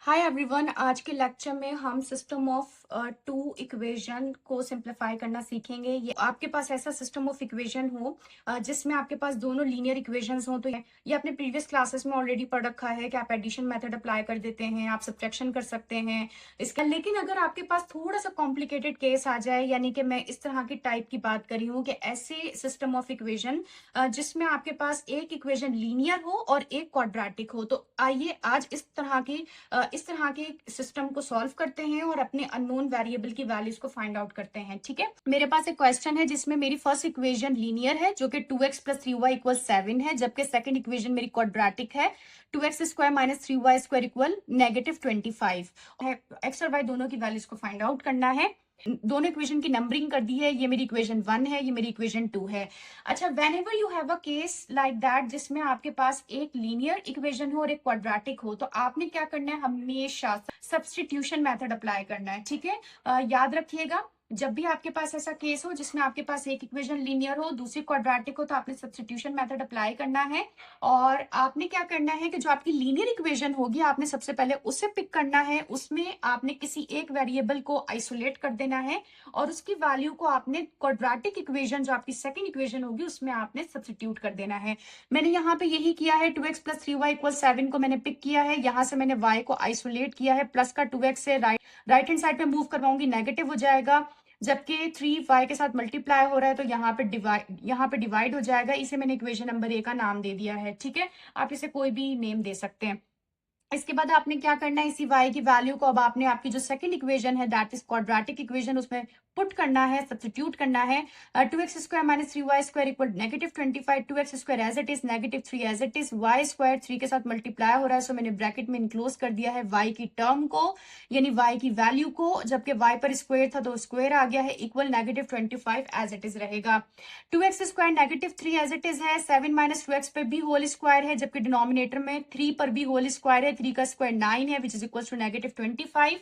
Hi everyone, आज के lecture में हम सिस्टम ऑफ टू इक्वेशन को सिंप्लीफाई करना सीखेंगे। ये आपके पास ऐसा सिस्टम ऑफ इक्वेशन हो जिसमें आपके पास दोनों लीनियर इक्वेशंस हो, तो ये आपने प्रीवियस क्लासेस में ऑलरेडी पढ़ रखा है कि आप एडिशन मेथड अप्लाई कर देते हैं, आप सब्ट्रैक्शन कर सकते हैं इसका। लेकिन अगर आपके पास थोड़ा सा कॉम्प्लिकेटेड केस आ जाए, यानी कि मैं इस तरह की टाइप की बात कर रही हूँ कि ऐसे सिस्टम ऑफ इक्वेशन जिसमें आपके पास एक इक्वेशन लीनियर हो और एक क्वाड्रेटिक हो, तो आइए आज इस तरह के सिस्टम को सॉल्व करते हैं और अपने अननोन वेरिएबल की वैल्यूज को फाइंड आउट करते हैं। ठीक है, मेरे पास एक क्वेश्चन है जिसमें मेरी फर्स्ट इक्वेशन लीनियर है जो कि 2x प्लस 3y इक्वल 7 है, जबकि सेकंड इक्वेशन मेरी क्वाड्रेटिक है 2x square minus 3y square equal -25 है। एक्स और वाई दोनों की वैल्यूज को फाइंड आउट करना है। दोनों इक्वेशन की नंबरिंग कर दी है। ये मेरी इक्वेशन 1 है, ये मेरी इक्वेशन 2 है। अच्छा, when ever you have a case like that जिसमें आपके पास एक लीनियर इक्वेशन हो और एक क्वाड्रेटिक हो, तो आपने क्या करना है, हमेशा सब्स्टिट्यूशन मेथड अप्लाई करना है। ठीक है, याद रखिएगा, जब भी आपके पास ऐसा केस हो जिसमें आपके पास एक इक्वेशन लीनियर हो, दूसरी क्वाड्रेटिक हो, तो आपने सब्स्टिट्यूशन मेथड अप्लाई करना है। और आपने क्या करना है कि जो आपकी लीनियर इक्वेशन होगी, आपने सबसे पहले उसे पिक करना है, उसमें आपने किसी एक वेरिएबल को आइसोलेट कर देना है और उसकी वैल्यू को आपने क्वाड्रेटिक इक्वेशन जो आपकी सेकंड इक्वेशन होगी उसमें आपने सब्स्टिट्यूट कर देना है। मैंने यहाँ पे यही किया है, 2x प्लस 3y इक्वल 7 को मैंने पिक किया है, यहाँ से मैंने y को आइसोलेट किया है, प्लस का 2x से राइट हैंड साइड पे मूव करवाऊंगी, नेगेटिव हो जाएगा, जबकि 3y के साथ मल्टीप्लाई हो रहा है तो यहाँ पे डिवाइड हो जाएगा। इसे मैंने इक्वेशन नंबर ए का नाम दे दिया है। ठीक है, आप इसे कोई भी नेम दे सकते हैं। इसके बाद आपने क्या करना है, इसी y की वैल्यू को अब आपने आपकी जो सेकंड इक्वेशन है दैट इज क्वाड्रेटिक इक्वेशन, उसमें पुट करना है, सब्स्टिट्यूट करना है। 2x square minus 3y square equal -25, 2x square as it is, -3 as it is, y square 3 के साथ मल्टीप्लाई हो रहा है, सो मैंने ब्रैकेट में इनक्लोज कर दिया है y की टर्म को, यानी y की वैल्यू को, जबकि y पर स्क्वायर था तो स्क्वायर आ गया है, इक्वल -25 एज इट इज रहेगा। 2x square -3 as it is है, 7 माइनस 2x पे भी होल स्क्वायर है, जबकि डिनोमिनेटर में 3 पर भी होल स्क्वायर है, 3 का स्क्वायर 9 है, which is equal to -25।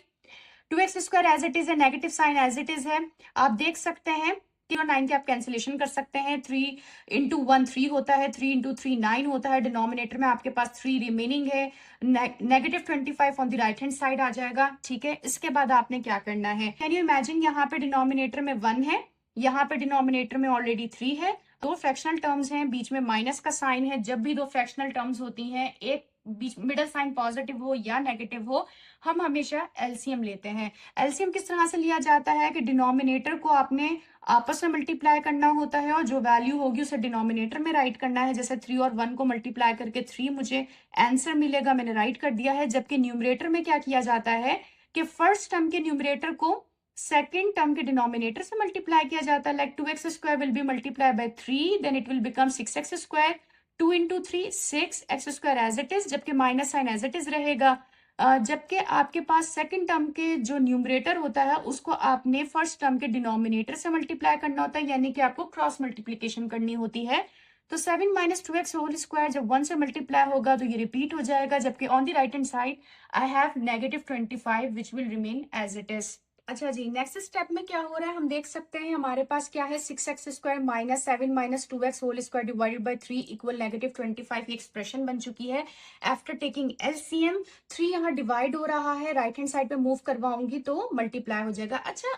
2x square as it is है, negative sign as it is है। आप देख सकते हैं कि 9 के आप कैंसिलेशन कर सकते हैं, 3 इंटू 1 3 होता है, 3 इंटू 3 9 होता है, डिनोमिनेटर में आपके पास 3 रिमेनिंग है, -25 on the right hand side आ जाएगा। ठीक है, इसके बाद आपने क्या करना है, कैन यू इमेजिन, यहाँ पे डिनोमिनेटर में 1 है, यहाँ पे डिनोमिनेटर में ऑलरेडी 3 है, दो फ्रैक्शनल टर्म्स हैं, बीच में माइनस का साइन है। जब भी दो फ्रैक्शनल टर्म्स होती हैं, एक बीच मिडल साइन पॉजिटिव हो या नेगेटिव हो, हम हमेशा एलसीएम लेते हैं। एलसीएम किस तरह से लिया जाता है कि डिनोमिनेटर को आपने आपस में मल्टीप्लाई करना होता है और जो वैल्यू होगी उसे डिनोमिनेटर में राइट करना है। जैसे 3 और 1 को मल्टीप्लाई करके 3 मुझे आंसर मिलेगा, मैंने राइट कर दिया है। जबकि न्यूमरेटर में क्या किया जाता है कि फर्स्ट टर्म के न्यूमरेटर को सेकेंड टर्म के डिनोमिनेटर से मल्टीप्लाई किया जाता है। Like 2x square will be multiply by 3, then it will become 6x square, 2 into 3 6x square as it is, जबकि minus sign as it is रहेगा। जबकि आपके पास सेकंड टर्म के जो न्यूमरेटर होता है उसको आपने फर्स्ट टर्म के डिनोमिनेटर से मल्टीप्लाई करना होता है, यानी कि आपको क्रॉस मल्टीप्लीकेशन करनी होती है। तो 7 माइनस 2x होल स्क्वायर जब 1 से मल्टीप्लाई होगा तो ये रिपीट हो जाएगा, जबकि on the right hand side I have -25 which will remain as it is. अच्छा जी, नेक्स्ट स्टेप में क्या हो रहा है हम देख सकते हैं। हमारे पास क्या है, 6x square minus 7 minus 2x whole square divided by 3 equal -25 expression बन चुकी है। आफ्टर टेकिंग एलसीएम 3 यहाँ डिवाइड हो रहा है, राइट हैंड साइड पे मूव करवाऊंगी तो मल्टीप्लाई हो जाएगा। अच्छा,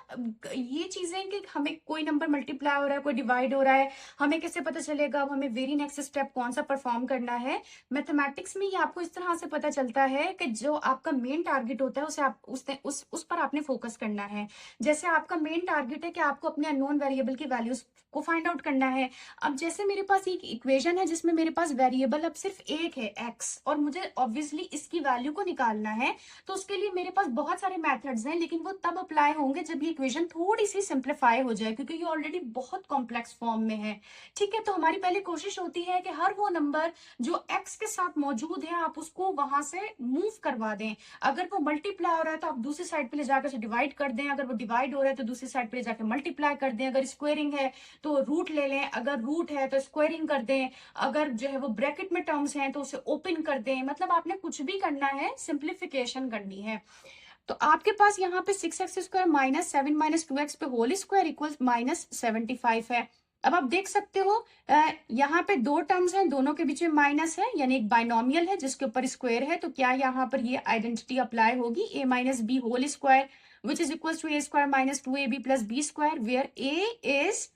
ये चीजें कि हमें कोई नंबर मल्टीप्लाई हो रहा है, कोई डिवाइड हो रहा है, हमें कैसे पता चलेगा? अब हमें वेरी नेक्स्ट स्टेप कौन सा परफॉर्म करना है। मैथमेटिक्स में ये आपको इस तरह से पता चलता है कि जो आपका मेन टारगेट होता है उसे आप उस पर आपने फोकस करना है। जैसे आपका मेन टारगेट है कि आपको अपने अननोन वेरिएबल की वैल्यूज को फाइंड आउट करना है। अब जैसे मेरे पास एक इक्वेशन है जिसमें मेरे पास वेरिएबल अब सिर्फ एक है x, और मुझे ऑब्वियसली इसकी वैल्यू को निकालना है, तो उसके लिए मेरे पास बहुत सारे मेथड्स हैं, लेकिन वो तब अप्लाई होंगे जब ये इक्वेशन थोड़ी सी सिंप्लीफाई हो जाए, क्योंकि ये ऑलरेडी बहुत कॉम्प्लेक्स फॉर्म में है। ठीक है, तो हमारी पहले कोशिश होती है कि हर वो नंबर जो x के साथ मौजूद है आप उसको वहां से मूव करवा दें। अगर वो मल्टीप्लाई हो रहा है तो आप दूसरी साइड पे ले जाकर डिवाइड कर दें, अगर वो डिवाइड हो रहा है तो दूसरी साइड पे ले जाकर मल्टीप्लाई कर दें, अगर स्क्वायरिंग है तो रूट ले लें, अगर रूट है तो स्क्वायरिंग कर दें, अगर जो है वो ब्रैकेट में टर्म्स हैं तो उसे ओपन कर दें। मतलब आपने कुछ भी करना है, सिंप्लीफिकेशन करनी है। तो आपके पास यहाँ पे 6x square minus 7 minus 2x पे होल स्क्वायर इक्वल -75 है। अब आप देख सकते हो यहाँ पे दो टर्म्स हैं, दोनों के बीच में माइनस है, यानी एक बाइनोमियल है जिसके ऊपर स्क्वायर है, तो क्या यहाँ पर ये आइडेंटिटी अप्लाई होगी, a minus B whole square which is equal to A square minus 2ab plus B square, where a is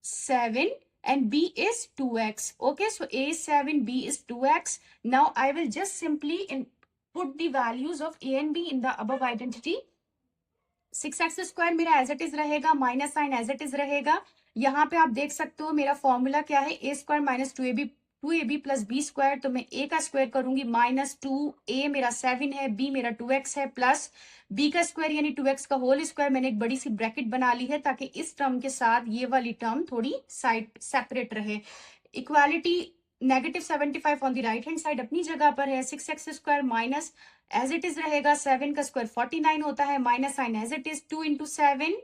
7 and b is 2x. Okay, so a is 7, b is 2x. Now I will just simply put the values of a and b in the above identity. 6x square मेरा as it is रहेगा, minus sign as it is रहेगा। यहाँ पे आप देख सकते हो मेरा फॉर्मूला क्या है, A square minus 2ab plus B square, तो मैं a का स्क्वायर करूंगी माइनस 2a मेरा 7 है, b मेरा 2x है, प्लस b का स्क्वायर यानी 2x का होल स्क्वायर, मैंने एक बड़ी सी ब्रैकेट बना ली है ताकि इस टर्म के साथ ये वाली टर्म थोड़ी साइड सेपरेट रहे। Equality -75 on the right hand side अपनी जगह पर है, 6x square minus as it is रहेगा, 7 का स्क्वायर 49 होता है, minus sign as it is, 2 into 7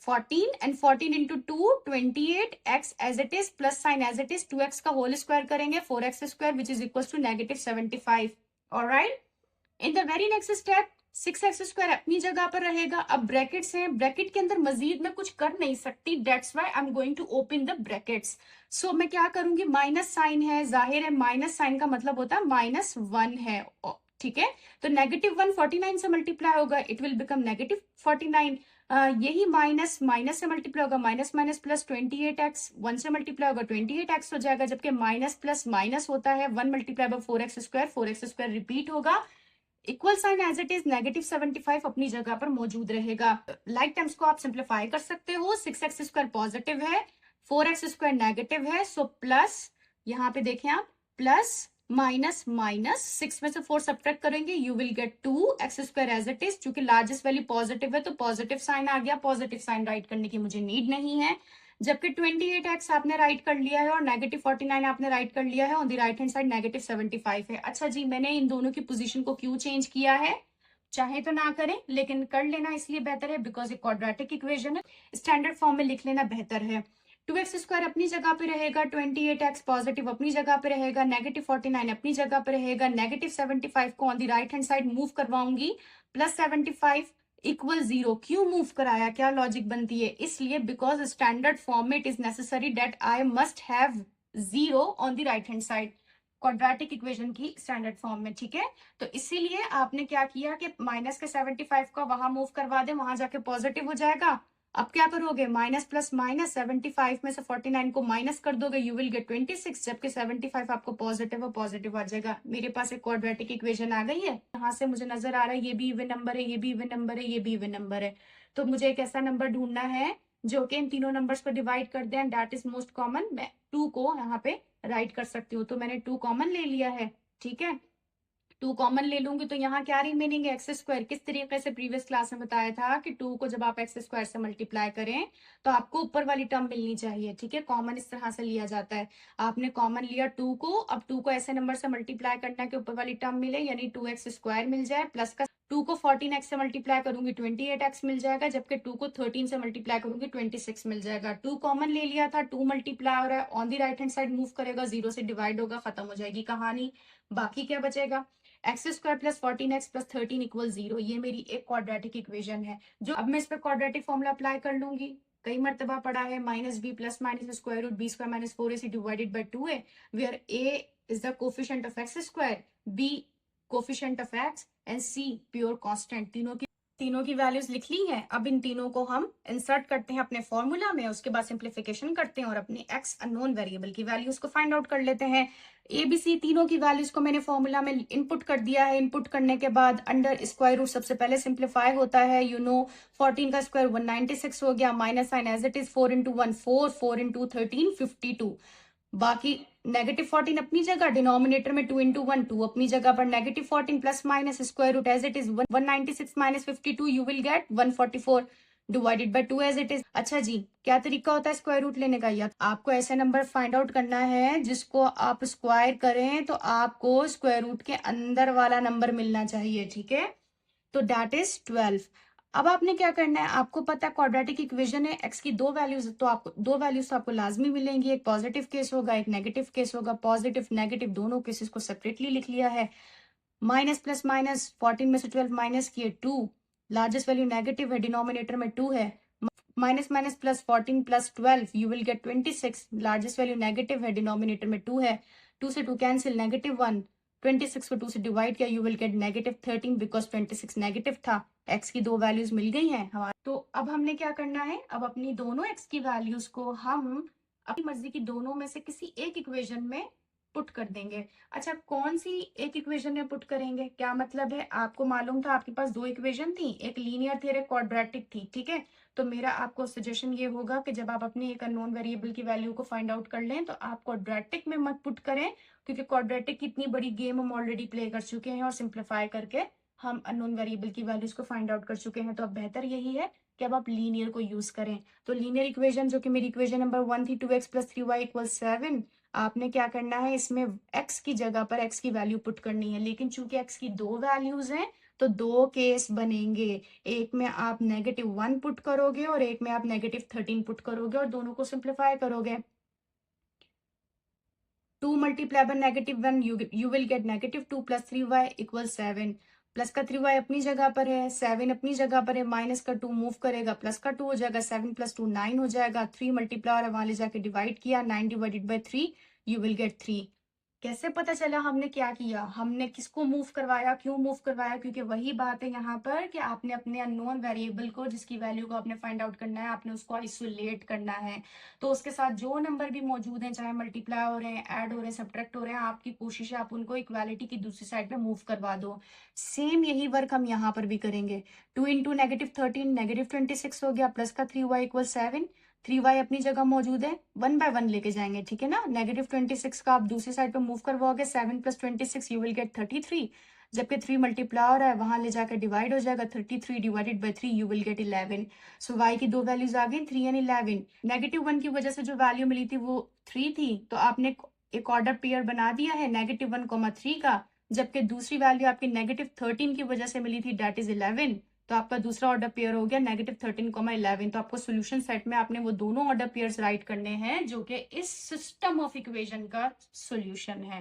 14 and 14 into 2 28, x as it is plus sign as it is, 2x का whole square करेंगे 4x square which is equal to -75। Alright, in the very next step 6x square अपनी जगह पर रहेगा। अब brackets हैं, bracket के अंदर मजीद मैं कुछ कर नहीं सकती, that's why I am going to open the brackets. So मैं क्या करूंगी, माइनस साइन है, जाहिर है माइनस साइन का मतलब होता है -1 है, ठीक है, तो -1 49 से मल्टीप्लाई होगा, इट विल बिकम -49। यही माइनस माइनस से मल्टीप्लाई होगा, माइनस माइनस प्लस 28x, 1 से मल्टीप्लाई होगा 28x हो जाएगा, जबकि माइनस प्लस माइनस होता है 1 multiply by 4x square, 4x square repeat होगा, equal sign as it is -75 अपनी जगह पर मौजूद रहेगा। लाइक टर्म्स को आप सिंप्लीफाई कर सकते हो, 6x स्क्वायर पॉजिटिव है, 4x स्क्वायर नेगेटिव है, सो प्लस यहाँ पे देखें आप प्लस माइनस माइनस 6 में से 4 सब्ट्रैक्ट करेंगे, you will get 2x square as it is, चूंकि लार्जेस्ट वैल्यू पॉजिटिव है तो पॉजिटिव साइन आ गया, पॉजिटिव साइन राइट करने की मुझे नीड नहीं है, जबकि 28x आपने राइट कर लिया है और -49 आपने राइट कर लिया है, on the right hand side -75 है। अच्छा जी, मैंने इन दोनों की पोजीशन को क्यों चेंज किया है, चाहे तो ना करें लेकिन कर लेना इसलिए बेहतर है बिकॉज एक क्वाड्रेटिक इक्वेशन है, स्टैंडर्ड फॉर्म में लिख लेना बेहतर है। 2x स्क्वायर अपनी जगह पे रहेगा, 28x पॉजिटिव अपनी जगह पे रहेगा, -49 अपनी जगह पे रहेगा, -75 को on the right hand side move करवाऊंगी, +75 इक्वल 0। क्यों मूव कराया, क्या लॉजिक बनती है, इसलिए बिकॉज स्टैंडर्ड फॉर्म में it is necessary that I must have 0 on the right hand side, quadratic equation की स्टैंडर्ड फॉर्म में, ठीक है। तो इसीलिए आपने क्या किया कि माइनस के 75 का वहां मूव करवा दे, वहां जाके पॉजिटिव हो जाएगा। अब क्या करोगे, माइनस प्लस माइनस 75 में से 49 को माइनस कर दोगे, यू विल गेट 26, जबकि 75 आपको पॉजिटिव और पॉजिटिव आ जाएगा। मेरे पास एक क्वाड्रेटिक इक्वेशन आ गई है, यहाँ से मुझे नजर आ रहा है ये भी इवन नंबर है, ये भी इवन नंबर है, ये भी इवन नंबर है, तो मुझे एक ऐसा नंबर ढूंढना है जो कि इन तीनों नंबर्स को डिवाइड कर दे and that is most common. मैं 2 को यहाँ पे राइट कर सकती हूँ, तो मैंने 2 कॉमन ले लिया है, ठीक है, 2 कॉमन ले लूंगी तो यहाँ क्या रिमेनिंग है, एक्स स्क्वायर। किस तरीके से प्रीवियस क्लास में बताया था कि 2 को जब आप एक्स स्क्वायर से मल्टीप्लाई करें तो आपको ऊपर वाली टर्म मिलनी चाहिए, ठीक है, कॉमन इस तरह से लिया जाता है। आपने कॉमन लिया 2 को, अब 2 को ऐसे नंबर से मल्टीप्लाई करना है कि ऊपर वाली टर्म मिले, यानी 2x स्क्वायर मिल जाए, प्लस का 2 को 14x से मल्टीप्लाई करूंगी 28x मिल जाएगा, जबकि 2 को 13 से मल्टीप्लाई करूंगी 26 मिल जाएगा। 2 कॉमन ले लिया था, 2 मल्टीप्लाई हो रहा है, on the right hand side move करेगा, 0 से डिवाइड होगा, खत्म हो जाएगी कहानी। बाकी क्या बचेगा, x square plus 14x plus 13 equal 0, ये मेरी एक क्वाड्रेटिक इक्वेशन है। जो अब मैं इस पर क्वाड्रेटिक फॉर्मूला अप्लाई कर लूंगी, कई मरतबा पढ़ा है, minus B plus minus square root B square minus 4ac divided by 2a, where a is the coefficient of x square, b coefficient of x and c pure constant। तीनों की values लिख ली हैं। अब इन तीनों को हम इंसर्ट करते हैं अपने फॉर्मूला में, उसके बाद सिंप्लीफिकेशन करते हैं और अपने x अननोन वेरिएबल की वैल्यूज को फाइंड आउट कर लेते हैं। ABC तीनों की वैल्यूज को मैंने फॉर्मूला में इनपुट कर दिया है। इनपुट करने के बाद अंडर स्क्वायर रूट सबसे पहले सिंप्लीफाई होता है, 14 का स्क्वायर 196 हो गया, minus sign as it is, 4 into 1 4, 4 into 13 52, बाकी -14 अपनी जगह, डिनोमिनेटर में 2 इंटू 1 2 अपनी जगह पर, -14 plus minus square root as it is 196 minus 52, you will get 144 divided by 2 as it is. अच्छा जी, क्या तरीका होता है स्क्वायर रूट लेने का, या आपको ऐसे नंबर फाइंड आउट करना है जिसको आप स्क्वायर करें तो आपको स्क्वायर रूट के अंदर वाला नंबर मिलना चाहिए, ठीक है, तो दैट इज 12। अब आपने क्या करना है, आपको पता है क्वाड्रेटिक इक्वेशन है, x की दो वैल्यूज, तो आपको दो वैल्यूज तो आपको लाजमी मिलेंगी, एक पॉजिटिव केस होगा एक नेगेटिव केस होगा, पॉजिटिव नेगेटिव दोनों केसेस को सेपरेटली लिख लिया है। माइनस प्लस माइनस 14 में से 12 माइनस किए 2, लार्जेस्ट वैल्यू नेगेटिव है, डिनोमिनेटर में 2 है, minus minus plus 14 plus 12 you will gate 26। Largest value negative है, डिनोमिनेटर में 2 है, 2 से 2 कैंसिल, -1। 26 को 2 से डिवाइड किया, you will gate -13 because 26 negative था। एक्स की दो वैल्यूज मिल गई हैं हमारे। तो अब हमने क्या करना है, अब अपनी दोनों एक्स की वैल्यूज को हम अपनी मर्जी की दोनों में से किसी एक इक्वेशन में पुट कर देंगे। अच्छा, कौन सी एक इक्वेशन में पुट करेंगे, क्या मतलब है, आपको मालूम था आपके पास दो इक्वेशन थी, एक लीनियर थी, एक क्वाड्रेटिक थी, ठीक है। तो मेरा आपको सजेशन ये होगा कि जब आप अपनी एक अननोन वेरिएबल की वैल्यू को फाइंड आउट कर लें तो आप क्वाड्रेटिक में मत पुट करें, क्योंकि क्वाड्रेटिक की इतनी बड़ी गेम हम ऑलरेडी प्ले कर चुके हैं और सिंप्लीफाई करके हम अननोन वेरिएबल की वैल्यूज को फाइंड आउट कर चुके हैं। तो अब बेहतर यही है कि अब आप लीनियर को यूज करें। तो लीनियर इक्वेशन जो कि मेरी इक्वेशन नंबर 1 थी, 2x + 3y = 7, आपने क्या करना है, इसमें x की जगह पर x की वैल्यू पुट करनी है। लेकिन चूंकि x की दो वैल्यूज हैं तो दो केस बनेंगे, एक में आप -1 पुट करोगे और एक में आप -13 पुट करोगे और दोनों को सिंप्लीफाई करोगे। 2 multiply by -1 you will gate -2 + 3y = 7। Plus का 3y अपनी जगह पर है, 7 अपनी जगह पर है, माइनस का 2 मूव करेगा, प्लस का 2 हो जाएगा, 7 + 2 9 हो जाएगा। 3 मल्टीप्लाई और वहां ले जाके डिवाइड किया, 9 / 3 यू विल गेट 3। कैसे पता चला हमने क्या किया, हमने किसको मूव करवाया, क्यों मूव करवाया, क्योंकि वही बात है यहाँ पर कि आपने अपने अननोन वेरिएबल को जिसकी वैल्यू को आपने फाइंड आउट करना है, आपने उसको आइसोलेट करना है। तो उसके साथ जो नंबर भी मौजूद हैं, चाहे मल्टीप्लाई हो रहे हैं, ऐड हो रहे हैं, सब्ट्रैक्ट हो रहे हैं, आपकी कोशिश है आप उनको इक्वालिटी की दूसरी साइड पे मूव करवा दो। सेम यही वर्क हम यहाँ पर भी करेंगे। 2 × -13 -26 हो गया, प्लस का 3y = 7। 3y अपनी जगह मौजूद है, 1 बाय 1 लेके जाएंगे, ठीक है ना। -26 का आप दूसरी साइड पे मूव करवाओगे, 7 + 26 यू विल गेट 33। जबकि 3 मल्टीप्लाई हो रहा है, वहां ले जाकर डिवाइड हो जाएगा, 33 / 3 you will gate 11। So y की दो वैल्यूज आ गई, 3 एंड 11। -1 की वजह से जो वैल्यू मिली थी वो 3 थी, तो आपने एक ऑर्डर पेयर बना दिया है -1, 3 का। जबकि दूसरी वैल्यू आपकी -13 की वजह से मिली थी, दैट इज 11। तो आपका दूसरा ऑर्डर पेयर हो गया -13, 11। तो आपको सोल्यूशन सेट में आपने वो दोनों ऑर्डर पेयर्स राइट करने हैं जो कि इस सिस्टम ऑफ इक्वेशन का सोल्यूशन है।